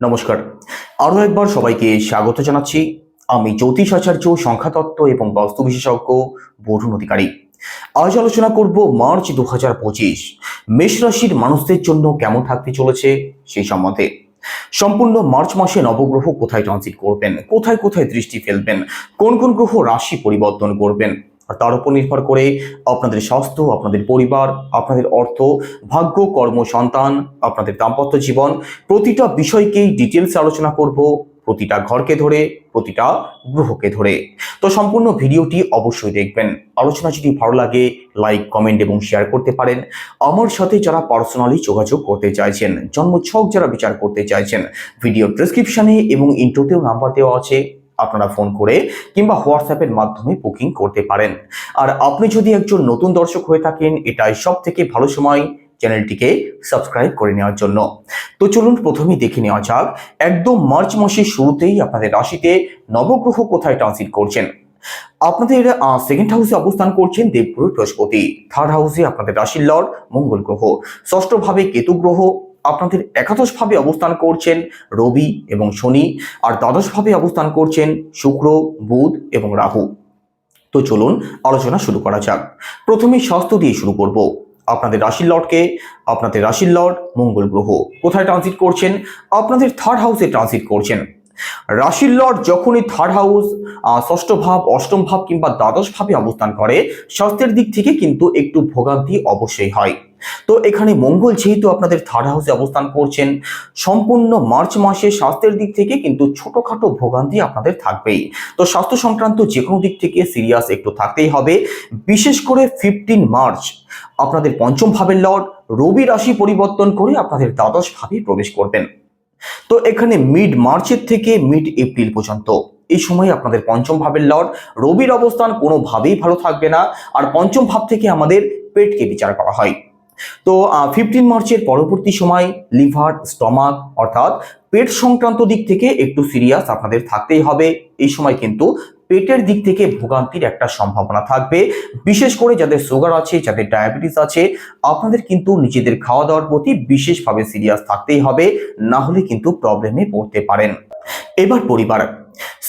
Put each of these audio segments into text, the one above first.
নমস্কার, আরও একবার সবাইকে স্বাগত জানাচ্ছি। আমি জ্যোতিষ আচার্য, সংখ্যাতত্ত্ব এবং বাস্তু বিশেষজ্ঞ বরুণ অধিকারী। আজ আলোচনা করব মার্চ 2025 মেষ রাশির মানুষদের জন্য কেমন থাকতে চলেছে সেই সম্বন্ধে। সম্পূর্ণ মার্চ মাসে নবগ্রহ কোথায় ট্রানজিট করবেন, কোথায় কোথায় দৃষ্টি ফেলবেন, কোন কোন গ্রহ রাশি পরিবর্তন করবেন, আর তার উপর নির্ভর করে আপনাদের স্বাস্থ্য, আপনাদের পরিবার, আপনাদের অর্থ, ভাগ্য, কর্ম, সন্তান, আপনাদের দাম্পত্য জীবন, প্রতিটা বিষয়কেই ডিটেলস আলোচনা করব, প্রতিটা ঘরকে ধরে, প্রতিটা গ্রহকে ধরে। তো সম্পূর্ণ ভিডিওটি অবশ্যই দেখবেন। আলোচনা যদি ভালো লাগে লাইক, কমেন্ট এবং শেয়ার করতে পারেন। আমার সাথে যারা পার্সোনালি যোগাযোগ করতে চাইছেন, জন্মছক যারা বিচার করতে চাইছেন, ভিডিও ডেসক্রিপশনে এবং ইন্ট্রোতেও নাম্বার দেওয়া আছে, আপনারা ফোন করে কিংবা হোয়াটসঅ্যাপের মাধ্যমে বুকিং করতে পারেন। আর আপনি যদি একজন নতুন দর্শক হয়ে থাকেন, এটাই সব থেকে ভালো সময় চ্যানেলটিকে সাবস্ক্রাইব করে নেওয়ার জন্য। তো চলুন প্রথমেই দেখে নেওয়া যাক একদম মার্চ মাসের শুরুতেই আপনাদের রাশিতে নবগ্রহ কোথায় ট্রানজিট করছেন। আপনাদের সেকেন্ড হাউসে অবস্থান করছেন দেবগুরু বৃহস্পতি, থার্ড হাউসে আপনাদের রাশির লর্ড মঙ্গল গ্রহ, ষষ্ঠ ভাবে কেতু গ্রহ, আপনাদের একাদশ ভাবে অবস্থান করছেন রবি এবং শনি, আর দ্বাদশ ভাবে অবস্থান করছেন শুক্র, বুধ এবং রাহু। তো চলুন আলোচনা শুরু করা যাক। প্রথমে স্বাস্থ্য দিয়ে শুরু করব। আপনাদের রাশির লর্ডকে, আপনাদের রাশির লর্ড মঙ্গল গ্রহ কোথায় ট্রানজিট করছেন? আপনাদের থার্ড হাউসে ট্রানজিট করছেন। রাশির লর্ড যখনই থার্ড হাউস, ষষ্ঠ ভাব, অষ্টম ভাব কিংবা দ্বাদশ ভাবে অবস্থান করে, স্বাস্থ্যের দিক থেকে কিন্তু একটু ভোগান্তি অবশ্যই হয়। তো এখানে মঙ্গল যেহেতু আপনাদের থার্ড হাউসে অবস্থান করছেন, সম্পূর্ণ মার্চ মাসে স্বাস্থ্যের দিক থেকে কিন্তু ছোটখাটো ভোগান্তি আপনাদের থাকবেই। তো স্বাস্থ্য সংক্রান্ত যে কোনো দিক থেকে সিরিয়াস একটু থাকতেই হবে। বিশেষ করে 15 মার্চ আপনাদের পঞ্চম ভাবের লর্ড রবি রাশি পরিবর্তন করে আপনাদের দ্বাদশ ভাবে প্রবেশ করবেন। তো এখানে মিড মার্চের থেকে মিড এপ্রিল পর্যন্ত এই সময় আপনাদের পঞ্চম ভাবের লর্ড রবির অবস্থান কোনোভাবেই ভালো থাকবে না। আর পঞ্চম ভাব থেকে আমাদের পেটকে বিচার করা হয়। তো 15 মার্চের পরবর্তী সময় লিভার, স্টমাক অর্থাৎ পেট সংক্রান্ত দিক থেকে একটু সিরিয়াস আপনাদের থাকতেই হবে। এই সময় কিন্তু পেটের দিক থেকে ভোগান্তির একটা সম্ভাবনা থাকবে। বিশেষ করে যাদের সুগার আছে, যাদের ডায়াবেটিস আছে, আপনাদের কিন্তু নিজেদের খাওয়া দাওয়ার প্রতি বিশেষভাবে সিরিয়াস থাকতেই হবে, না হলে কিন্তু প্রবলেমে পড়তে পারেন। এবার পরিবার,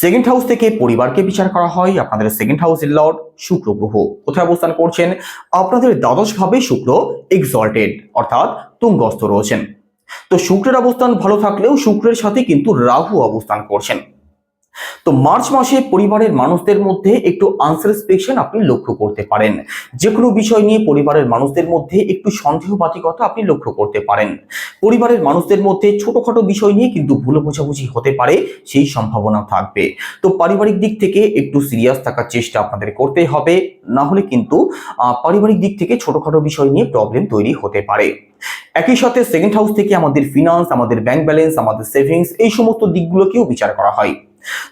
সেকেন্ড হাউস থেকে পরিবারকে বিচার করা হয়। আপনাদের সেকেন্ড হাউসের লর্ড শুক্র গ্রহ কোথায় অবস্থান করছেন? আপনাদের দ্বাদশ ভাবে শুক্র এক্সল্টেড অর্থাৎ তুঙ্গস্থ রয়েছেন। তো শুক্রের অবস্থান ভালো থাকলেও শুক্রের সাথে কিন্তু রাহু অবস্থান করছেন। তো মার্চ মাসে পরিবারের মানুষদের মধ্যে একটু আনস্যাটিসফ্যাকশন আপনি লক্ষ্য করতে পারেন। যে কোনো বিষয় নিয়ে পরিবারের মানুষদের মধ্যে একটু সন্দেহবাতিকতা আপনি লক্ষ্য করতে পারেন। পরিবারের মানুষদের মধ্যে ছোটখাটো বিষয় নিয়ে কিন্তু ভুল বোঝাবুঝি হতে পারে, সেই সম্ভাবনা থাকবে। তো পারিবারিক দিক থেকে একটু সিরিয়াস থাকার চেষ্টা আপনাদের করতে হবে, না হলে কিন্তু পারিবারিক দিক থেকে ছোটখাটো বিষয় নিয়ে প্রবলেম তৈরি হতে পারে। একই সাথে সেকেন্ড হাউস থেকে আমাদের ফিনান্স, আমাদের ব্যাংক ব্যালেন্স, আমাদের সেভিংস, এই সমস্ত দিকগুলোকেও বিচার করা হয়।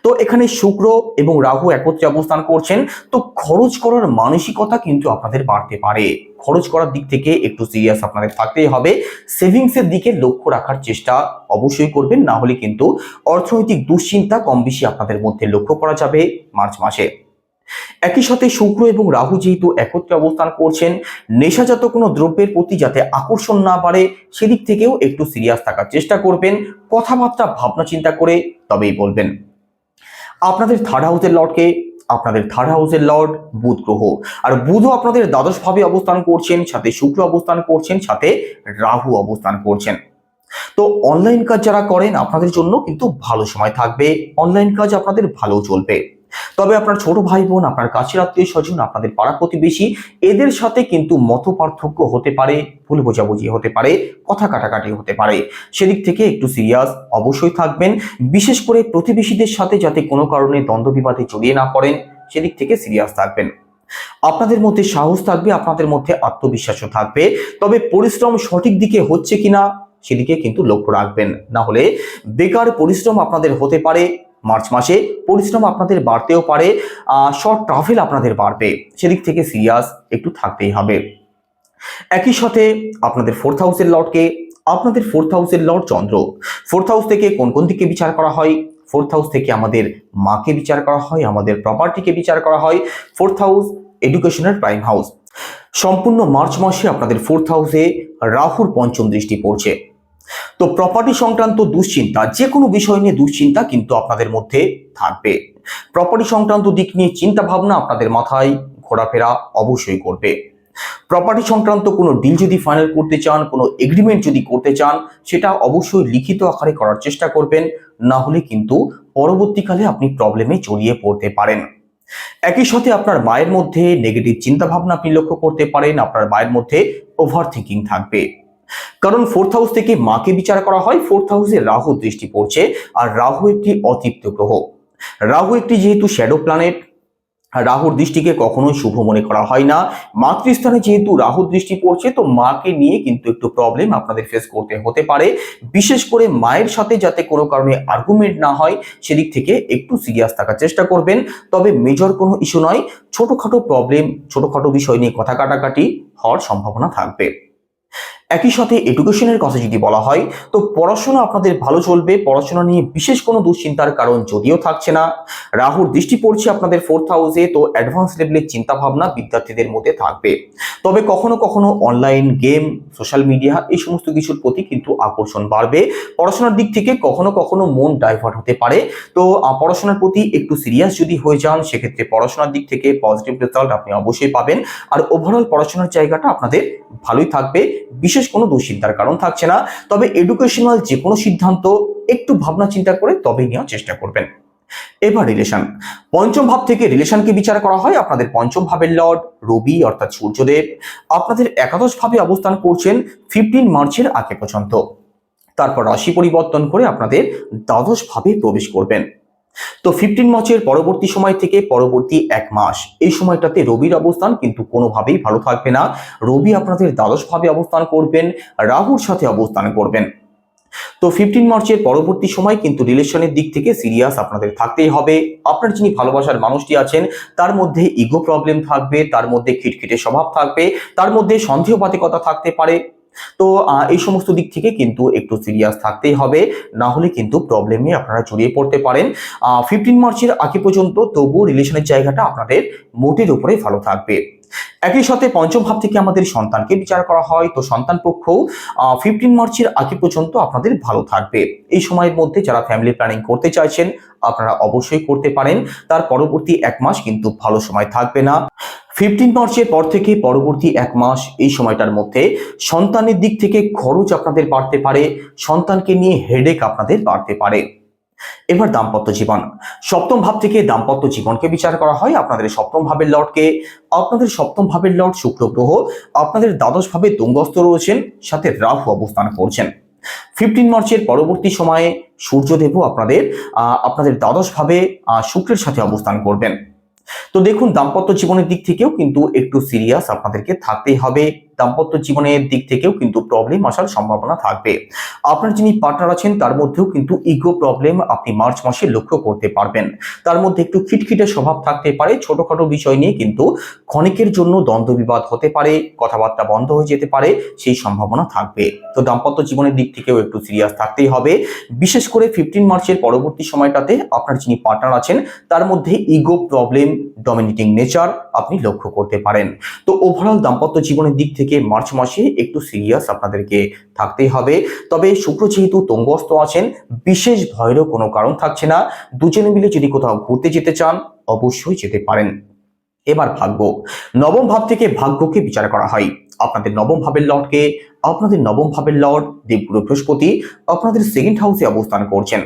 তো এখানে শুক্র এবং রাহু একত্রে অবস্থান করছেন। তো খরচ করার মানসিকতা কিন্তু আপনাদের বাড়তে পারে। খরচ করার দিক থেকে একটু সিরিয়াস আপনাদের থাকতেই হবে। সেভিংসের দিকে লক্ষ্য রাখার চেষ্টা অবশ্যই করবেন, না হলে কিন্তু অর্থনৈতিক দুশ্চিন্তা কম বেশি আপনাদের মধ্যে লক্ষ্য করা যাবে মার্চ মাসে। একই সাথে শুক্র এবং রাহু যেহেতু একত্রে অবস্থান করছেন, নেশাজাত কোনো দ্রব্যের প্রতি যাতে আকর্ষণ না বাড়ে, সেদিক থেকেও একটু সিরিয়াস থাকার চেষ্টা করবেন। কথাবার্তা ভাবনা চিন্তা করে তবেই বলবেন। আপনাদের থার্ড হাউসের লর্ডকে, আপনাদের থার্ড হাউসের লর্ড বুধ গ্রহ, আর বুধও আপনাদের দ্বাদশ ভাবে অবস্থান করছেন, সাথে শুক্র অবস্থান করছেন, সাথে রাহু অবস্থান করছেন। তো অনলাইন কাজ যারা করেন আপনাদের জন্য কিন্তু ভালো সময় থাকবে। অনলাইন কাজ আপনাদের ভালো চলবে। তবে আপনার ছোট ভাই বোন, আপনার কাছের আত্মীয় স্বজন, আপনাদের পাড়া প্রতিবেশী, এদের সাথে কিন্তু মত পার্থক্য হতে পারে, ভুল বোঝাবুঝি হতে পারে, কথা কাটাকাটি হতে পারে। সেদিক থেকে একটু সিরিয়াস অবশ্যই থাকবেন। বিশেষ করে প্রতিবেশীদের সাথে যাতে কোনো কারণে দ্বন্দ্ব বিবাদে জড়িয়ে না পড়েন, সেদিক থেকে সিরিয়াস থাকবেন। আপনাদের মধ্যে সাহস থাকবে, আপনাদের মধ্যে আত্মবিশ্বাসও থাকবে। তবে পরিশ্রম সঠিক দিকে হচ্ছে কিনা সেদিকে কিন্তু লক্ষ্য রাখবেন, না হলে বেকার পরিশ্রম আপনাদের হতে পারে। মার্চ মাসে পরিশ্রম আপনাদের বাড়তেও পারে, শর্ট ট্রাভেল আপনাদের বাড়বে, সেদিক থেকে সিরিয়াস একটু থাকতেই হবে। একই সাথে আপনাদের ফোর্থ হাউসের লর্ডকে, আপনাদের ফোর্থ হাউসের লর্ড চন্দ্র। ফোর্থ হাউস থেকে কোন কোন দিকে বিচার করা হয়? ফোর্থ হাউস থেকে আমাদের মাকে বিচার করা হয়, আমাদের প্রপার্টিকে বিচার করা হয়। ফোর্থ হাউস এডুকেশনের প্রাইম হাউস। সম্পূর্ণ মার্চ মাসে আপনাদের ফোর্থ হাউসে রাহুর পঞ্চম দৃষ্টি পড়ছে। তো প্রপার্টি সংক্রান্ত দুশ্চিন্তা, যে কোনো বিষয় নিয়ে দুশ্চিন্তা কিন্তু আপনাদের মধ্যে থাকবে। প্রপার্টি সংক্রান্ত দিক নিয়ে চিন্তা ভাবনা আপনাদের মাথায় ঘোরাফেরা অবশ্যই করবে। প্রপার্টি সংক্রান্ত কোনো ডিল যদি ফাইনাল করতে চান, কোনো এগ্রিমেন্ট যদি করতে চান, সেটা অবশ্যই লিখিত আকারে করার চেষ্টা করবেন, না হলে কিন্তু পরবর্তীকালে আপনি প্রবলেমে জড়িয়ে পড়তে পারেন। একই সাথে আপনার মায়ের মধ্যে নেগেটিভ চিন্তা ভাবনা আপনি লক্ষ্য করতে পারেন, আপনার মায়ের মধ্যে ওভার থিঙ্কিং থাকবে। কারণ ফোর্থ হাউস থেকে মাকে বিচার করা হয়, ফোর্থ হাউসে রাহু দৃষ্টি পড়ছে, আর রাহু একটি অতৃপ্ত গ্রহ। রাহু একটি যেহেতু শ্যাডো প্ল্যানেট, রাহুর দৃষ্টিকে কখনোই শুভ মনে করা হয় না। মাতৃস্থানে যেহেতু রাহুর দৃষ্টি পড়ছে, তো মাকে নিয়ে কিন্তু একটু প্রবলেম আপনাদের ফেস করতে হতে পারে। বিশেষ করে মায়ের সাথে যাতে কোনো কারণে আর্গুমেন্ট না হয়, সেদিক থেকে একটু সিরিয়াস থাকার চেষ্টা করবেন। তবে মেজর কোনো ইস্যু নয়, ছোটখাটো প্রবলেম, ছোটখাটো বিষয় নিয়ে কথা কাটাকাটি হওয়ার সম্ভাবনা থাকবে। একই সাথে এডুকেশনের কথা যদি বলা হয়, তো পড়াশোনা আপনাদের ভালো চলবে। পড়াশোনা নিয়ে বিশেষ কোনো দুশ্চিন্তার কারণ যদিও থাকছে না। রাহুর দৃষ্টি পড়ছে আপনাদের ফোর্থ হাউসে, তো অ্যাডভান্স লেভেলের চিন্তা ভাবনা বিদ্যার্থীদের মধ্যে থাকবে। তবে কখনো কখনো অনলাইন গেম, সোশ্যাল মিডিয়া এই সমস্ত কিছুর প্রতি কিন্তু আকর্ষণ বাড়বে। পড়াশোনার দিক থেকে কখনো কখনো মন ডাইভার্ট হতে পারে। তো পড়াশোনার প্রতি একটু সিরিয়াস যদি হয়ে যান, সেক্ষেত্রে পড়াশোনার দিক থেকে পজিটিভ রেজাল্ট আপনি অবশ্যই পাবেন। আর ওভারঅল পড়াশোনার জায়গাটা আপনাদের ভালোই থাকবে, বিশেষ কোনো দুশ্চিন্তার কারণ থাকছে না। তবে এডুকেশনাল যে কোনো সিদ্ধান্ত একটু ভাবনা চিন্তা করে তবেই নেওয়ার চেষ্টা করবেন। এবার রিলেশন, পঞ্চম ভাব থেকে রিলেশনকে বিচার করা হয়। আপনাদের পঞ্চম ভাবের লর্ড রবি অর্থাৎ সূর্যদেব আপনাদের একাদশ ভাবে অবস্থান করছেন 15 মার্চের আগে পর্যন্ত। তারপর রাশি পরিবর্তন করে আপনাদের দ্বাদশ ভাবে প্রবেশ করবেন। তো 15 মার্চের পরবর্তী সময় থেকে পরবর্তী 1 মাস, এই সময়টাতে রবির অবস্থান কিন্তু কোনোভাবেই ভালো থাকবে না। রবি আপনাদের দ্বাদশ ভাবে অবস্থান করবেন, রাহুর সাথে অবস্থান করবেন। তো 15 মার্চের পরবর্তী সময় কিন্তু রিলেশনের দিক থেকে সিরিয়াস আপনাদের থাকতেই হবে। আপনার যিনি ভালোবাসার মানুষটি আছেন, তার মধ্যে ইগো প্রবলেম থাকবে, তার মধ্যে খিটখিটে স্বভাব থাকবে, তার মধ্যে সন্দেহবাতিকতা থাকতে পারে। তো এই সমস্ত দিক থেকে কিন্তু একটু সিরিয়াস থাকতেই হবে, না হলে কিন্তু প্রবলেমে আপনারা জড়িয়ে পড়তে পারেন। 15 মার্চের আগে পর্যন্ত তবুও রিলেশনের জায়গাটা আপনাদের মোটের উপরে ভালো থাকবে। একই সাথে পঞ্চম ভাব থেকে আমাদের সন্তানকে বিচার করা হয়, তো সন্তান পক্ষও 15 মার্চের আগে পর্যন্ত আপনাদের ভালো থাকবে। এই সময়ের মধ্যে যারা ফ্যামিলি প্ল্যানিং করতে চাইছেন, আপনারা অবশ্যই করতে পারেন। তার পরবর্তী 1 মাস কিন্তু ভালো সময় থাকবে না। 15 মার্চের পর থেকে পরবর্তী 1 মাস, এই সময়টার মধ্যে সন্তানের দিক থেকে খরচ আপনাদের বাড়তে পারে, সন্তানকে নিয়ে হেডেক আপনাদের বাড়তে পারে। এবার দাম্পত্য জীবন, সপ্তম ভাব থেকে দাম্পত্য জীবনকে বিচার করা হয়। আপনাদের সপ্তম ভাবের লর্ডকে, আপনাদের সপ্তম ভাবের লর্ড শুক্র গ্রহ আপনাদের দ্বাদশ ভাবে তুঙ্গস্থ রয়েছেন, সাথে রাহু অবস্থান করছেন। 15 মার্চের পরবর্তী সময়ে সূর্যদেবও আপনাদের দ্বাদশ ভাবে শুক্রের সাথে অবস্থান করবেন। তো দেখুন, দাম্পত্য জীবনের দিক থেকেও কিন্তু একটু সিরিয়াস আপনাদেরকে থাকতেই হবে। দাম্পত্য জীবনের দিক থেকেও কিন্তু প্রবলেম আসার সম্ভাবনা থাকবে। আপনার যিনি পার্টনার আছেন, তার মধ্যেও কিন্তু ইগো প্রবলেম আপনি মার্চ মাসে লক্ষ্য করতে পারবেন। তার মধ্যে একটু খিটখিটে স্বভাব থাকতে পারে, ছোটখাটো বিষয় নিয়ে কিন্তু ক্ষণিকের জন্য দ্বন্দ্ব বিবাদ হতে পারে, কথাবার্তা বন্ধ হয়ে যেতে পারে, সেই সম্ভাবনা থাকবে। তো দাম্পত্য জীবনের দিক থেকেও একটু সিরিয়াস থাকতেই হবে। বিশেষ করে 15 মার্চের পরবর্তী সময়টাতে আপনার যিনি পার্টনার আছেন, তার মধ্যে ইগো প্রবলেম, ডমিনেটিং নেচার আপনি লক্ষ্য করতে পারেন। তো ওভারঅল দাম্পত্য জীবনের দিক থেকে মার্চ মাসে একটু সিরিয়াস আপনাদেরকে থাকতেই হবে। তবে শুক্র যেহেতু তুঙ্গস্থ আছেন, বিশেষ ভয়েরও কোনো কারণ থাকছে না। দুজনে মিলে যদি কোথাও ঘুরতে যেতে চান, অবশ্যই যেতে পারেন। এবার ভাগ্য, নবম ভাব থেকে ভাগ্যকে বিচার করা হয়। আপনাদের নবম ভাবের লর্ডকে, আপনাদের নবম ভাবের লর্ড দেবগুরু বৃহস্পতি আপনাদের সেকেন্ড হাউসে অবস্থান করছেন।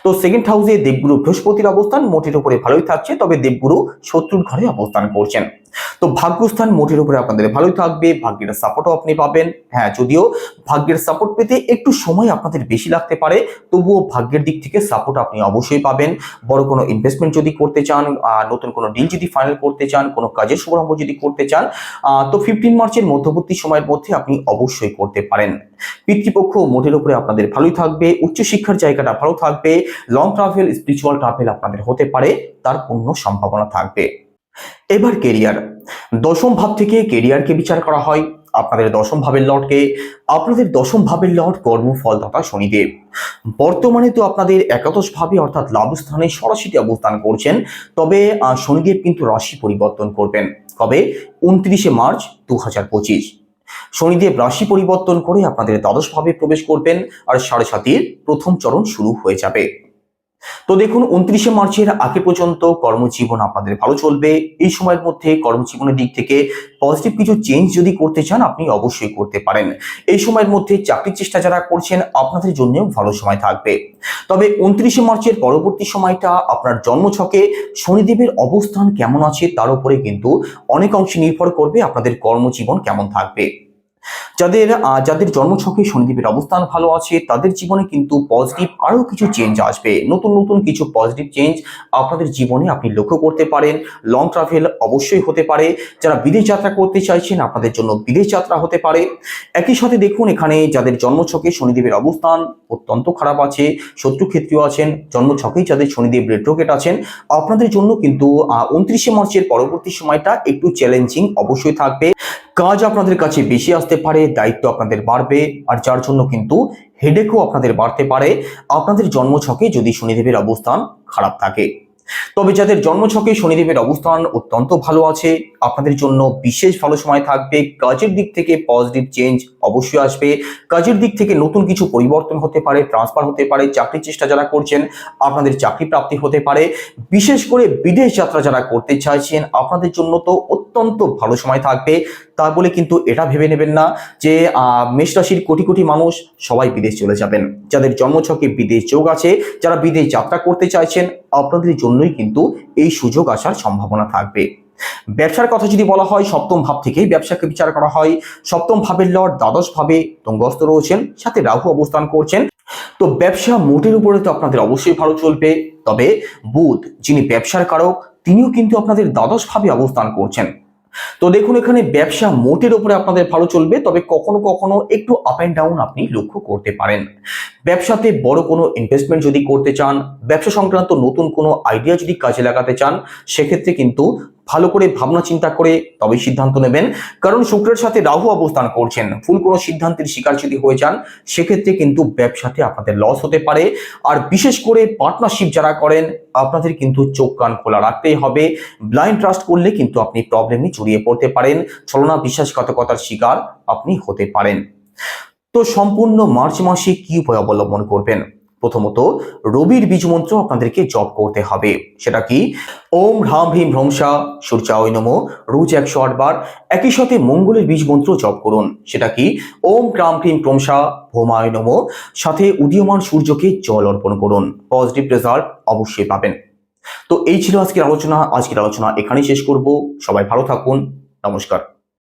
তো সেকেন্ড হাউসে দেবগুরু বৃহস্পতির অবস্থান মোটের উপরে ভালোই থাকছে, তবে দেবগুরু শত্রুর ঘরে অবস্থান করছেন। তো ভাগ্যস্থান মোটের উপরে আপনাদের ভালোই থাকবে, ভাগ্যের সাপোর্টও আপনি পাবেন। হ্যাঁ, যদিও ভাগ্যের সাপোর্ট পেতে একটু সময় আপনাদের বেশি লাগতে পারে, তবুও ভাগ্যের দিক থেকে সাপোর্ট আপনি অবশ্যই পাবেন। বড় কোনো ইনভেস্টমেন্ট যদি করতে চান, নতুন কোনো ডিল যদি ফাইনাল করতে চান, কোনো কাজের শুভারম্ভ যদি করতে চান, তো 15 মার্চের মধ্যবর্তী সময়ের মধ্যে আপনি অবশ্যই করতে পারেন। পিতৃপক্ষ মোটের উপরে আপনাদের ভালোই থাকবে, উচ্চশিক্ষার জায়গাটা ভালো থাকবে, লং ট্রাভেল, স্পিরিচুয়াল ট্রাভেল আপনাদের হতে পারে, তার পূর্ণ সম্ভাবনা থাকবে। এবার কেরিয়ার, দশম ভাব থেকে কেরিয়ারকে বিচার করা হয়। আপনাদের দশম ভাবের লর্ডকে, আপনাদের দশম ভাবের লর্ড কর্মফলদাতা শনিদেব বর্তমানে তো আপনাদের একাদশ ভাবে অর্থাৎ লাভস্থানে সরাসরি অবস্থান করছেন। তবে শনিদেব কিন্তু রাশি পরিবর্তন করবেন কবে? 29 মার্চ 2025। শনিদেব রাশি পরিবর্তন করে আপনাদের দ্বাদশ ভাবে প্রবেশ করবেন আর 7.5 প্রথম চরণ শুরু হয়ে যাবে। তো দেখুন, 29শে মার্চের আগে পর্যন্ত কর্মজীবন আপনাদের ভালো চলবে। এই সময়ের মধ্যে কর্মজীবনের দিক থেকে পজিটিভ কিছু চেঞ্জ যদি করতে চান আপনি অবশ্যই করতে পারেন। এই সময়ের মধ্যে চাকরির চেষ্টা যারা করছেন আপনাদের জন্যও ভালো সময় থাকবে। তবে 29শে মার্চের পরবর্তী সময়টা আপনার জন্মছকে শনিদেবের অবস্থান কেমন আছে তার উপরে কিন্তু অনেক অংশে নির্ভর করবে আপনাদের কর্মজীবন কেমন থাকবে। যাদের জন্মছকে শনিদেবের অবস্থান ভালো আছে তাদের জীবনে কিন্তু পজিটিভ আরো কিছু চেঞ্জ আসবে। নতুন নতুন কিছু পজিটিভ চেঞ্জ আপনাদের জীবনে আপনি লক্ষ্য করতে পারেন। লং ট্রাভেল অবশ্যই হতে পারে। যারা বিদেশ যাত্রা করতে চাইছেন আপনাদের জন্য বিদেশ যাত্রা হতে পারে। একই সাথে দেখুন, এখানে যাদের জন্মছকে শনিদেবের অবস্থান অত্যন্ত খারাপ আছে, শত্রুক্ষেত্রীয় আছেন, জন্মছকেই যাদের শনিদেব রেট্রোগেট আছেন, আপনাদের জন্য কিন্তু 29শে মার্চের পরবর্তী সময়টা একটু চ্যালেঞ্জিং অবশ্যই থাকবে। কাজ আপনাদের কাছে বেশি আসতে পারে, দায়িত্ব আপনাদের বাড়বে, আর যার জন্য কিন্তু হেডেকও আপনাদের বাড়তে পারে আপনাদের জন্মছকে যদি শনিদেবের অবস্থান খারাপ থাকে। তবে যাদের জন্মছকে শনিদেবের অবস্থান অত্যন্ত ভালো আছে আপনাদের জন্য বিশেষ ভালো সময় থাকবে। কাজের দিক থেকে পজিটিভ চেঞ্জ অবশ্যই আসবে। কাজের দিক থেকে নতুন কিছু পরিবর্তন হতে পারে, ট্রান্সফার হতে পারে। চাকরির চেষ্টা যারা করছেন আপনাদের চাকরি প্রাপ্তি হতে পারে। বিশেষ করে বিদেশ যাত্রা যারা করতে চাইছেন আপনাদের জন্য তো অত্যন্ত ভালো সময় থাকবে। তা বলে কিন্তু এটা ভেবে নেবেন না যে মেষ রাশির কোটি কোটি মানুষ সবাই বিদেশ চলে যাবেন। যাদের জন্মছকে বিদেশ যোগ আছে, যারা বিদেশ যাত্রা করতে চাইছেন আপনাদের জন্যই কিন্তু এই সুযোগ আসার সম্ভাবনা থাকবে। ব্যবসার কথা যদি বলা হয়, সপ্তম ভাব থেকেই ব্যবসাকে বিচার করা হয়। সপ্তম ভাবের লর্ড দ্বাদশ ভাবে তুঙ্গস্থ রয়েছেন, সাথে রাহু অবস্থান করছেন। তো ব্যবসা মোটের উপরে তো আপনাদের অবশ্যই ভালো চলবে। তবে বুধ যিনি ব্যবসার কারক তিনিও কিন্তু আপনাদের দ্বাদশ ভাবে অবস্থান করছেন। তো দেখুন, এখানে ব্যবসা মোটের উপরে আপনাদের ভালো চলবে, তবে কখনো কখনো একটু আপ এন্ড ডাউন আপনি লক্ষ্য করতে পারেন। ব্যবসাতে বড় কোনো ইনভেস্টমেন্ট যদি করতে চান, ব্যবসা সংক্রান্ত নতুন কোনো আইডিয়া যদি কাজে লাগাতে চান, সেক্ষেত্রে কিন্তু ভালো করে ভাবনা চিন্তা করে তবেই সিদ্ধান্ত নেবেন। কারণ শুক্রের সাথে রাহু অবস্থান করছেন। ভুল কোনো সিদ্ধান্তের শিকার যদি হয়ে যান সেক্ষেত্রে কিন্তু ব্যবসাতে আপনাদের লস হতে পারে। আর বিশেষ করে পার্টনারশিপ যারা করেন আপনাদের কিন্তু চোখ কান খোলা রাখতেই হবে। ব্লাইন্ড ট্রাস্ট করলে কিন্তু আপনি প্রবলেমে জড়িয়ে পড়তে পারেন, ছলনা বিশ্বাসঘাতকতার শিকার আপনি হতে পারেন। তো সম্পূর্ণ মার্চ মাসে কি উপায় অবলম্বন করবেন? প্রথমত, রবির বীজ মন্ত্র আপনাদেরকে জপ করতে হবে। সেটা কি? ওম হ্রাম হ্রিম হ্রংসা সূর্যায় নমঃ, রোজ 108 বার। একই সাথে মঙ্গলের বীজ মন্ত্র জপ করুন। সেটা কি? ওম ক্রাম ক্রিম ক্রমশা ভৌমায় নমঃ, সাথে উদীয়মান সূর্যকে জল অর্পণ করুন। পজিটিভ রেজাল্ট অবশ্যই পাবেন। তো এই ছিল আজকের আলোচনা। এখানেই শেষ করব। সবাই ভালো থাকুন। নমস্কার।